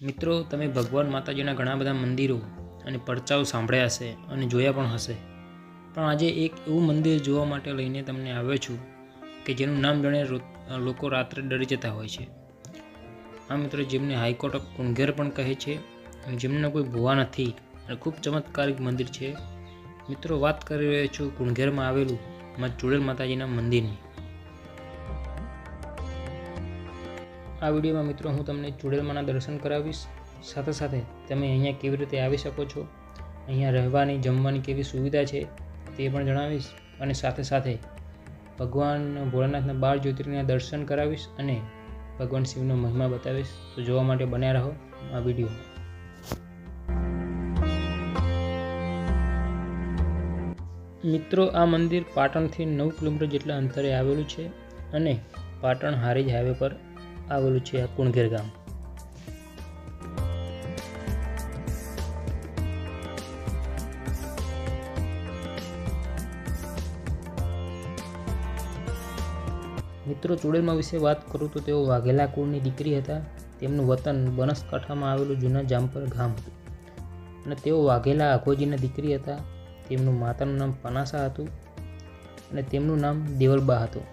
મિત્રો, તમે ભગવાન માતાજીના ઘણા બધા મંદિરો અને પરચાઓ સાંભળ્યા હશે અને જોયા પણ હશે, પણ આજે એક એવું મંદિર જોવા માટે લઈને તમને આવ્યો છું કે જેનું નામ જાણે લોકો રાત્રે ડરી જતા હોય છે. આ મિત્રો, જેમને હાઈકોર્ટ ઓફ કુણઘેર પણ કહે છે અને જેમને કોઈ ભુવા નથી અને ખૂબ ચમત્કારિક મંદિર છે. મિત્રો, વાત કરી રહ્યો છું કુણઘેરમાં આવેલું ચુડેલ માતાજીના મંદિરની. આ વિડીયોમાં મિત્રો હું તમને ચુડેલમાના દર્શન કરાવીશ. સાથે સાથે તમે અહીંયા કેવી રીતે આવી શકો છો, અહીંયા રહેવાની જમવાની કેવી સુવિધા છે તે પણ જણાવીશ. અને સાથે સાથે ભગવાન ભોળાનાથના 12 જ્યોતિર્લિંગના દર્શન કરાવીશ અને ભગવાન શિવનો મહિમા બતાવીશ. તો જોવા માટે બન્યા રહો આ વિડીયો. મિત્રો, આ મંદિર પાટણથી 9 કિલોમીટર જેટલા અંતરે આવેલું છે અને પાટણ હારીજ હાઈવે પર આવેલું છે આ કુણઘેર ગામ. મિત્રો, ચુડેલમા વિશે વાત કરું તો તેઓ વાઘેલા કુળની દીકરી હતા. તેમનું વતન બનાસકાંઠામાં આવેલું જૂના જામપર ગામ હતું અને તેઓ વાઘેલા આઘોજીના દીકરી હતા. તેમનું માતાનું નામ પનાસા હતું અને તેમનું નામ દેવલબા હતું.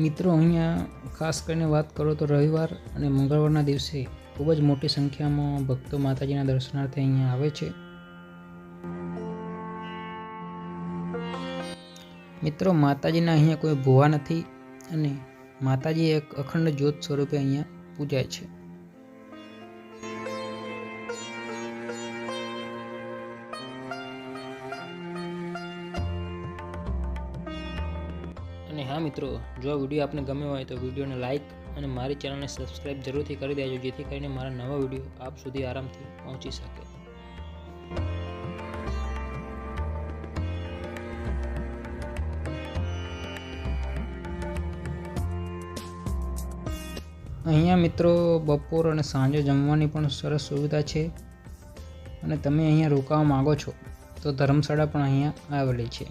મિત્રો, અહીંયા ખાસ કરીને વાત કરો તો રવિવાર અને મંગળવારના દિવસે ખૂબ જ મોટી સંખ્યામાં ભક્તો માતાજીના દર્શનાર્થે અહીંયા આવે છે. મિત્રો, માતાજીના અહીંયા કોઈ ભુવા નથી અને માતાજી એક અખંડ જ્યોત સ્વરૂપે અહીંયા પૂજાય છે. અને હા મિત્રો, જો આ વિડીયો આપને ગમ્યો હોય તો વિડીયોને લાઇક અને મારી ચેનલને સબસ્ક્રાઈબ જરૂરથી કરી દેજો, જેથી કરીને મારા નવા વિડીયો આપ સુધી આરામથી પહોંચી શકે. અહીંયા મિત્રો બપોર અને સાંજે જમવાની પણ સરસ સુવિધા છે અને તમે અહીંયા રોકાવા માગો છો તો ધર્મશાળા પણ અહીંયા આવેલી છે.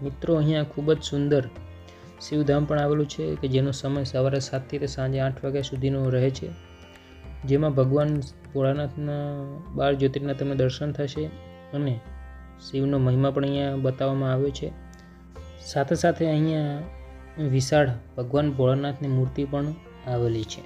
મિત્રો, અહીંયા ખૂબ જ સુંદર શિવધામ પણ આવેલું છે કે જેનો સમય સવારે 7 થી સાંજે 8 વાગ્યા સુધીનો રહે છે, જેમાં ભગવાન ભોળાનાથના 12 જ્યોતિર્લિંગના તમને દર્શન થશે અને શિવનો મહિમા પણ અહીંયા બતાવવામાં આવ્યો છે. સાથે સાથે અહીંયા વિશાળ ભગવાન ભોળાનાથની મૂર્તિ પણ આવેલી છે.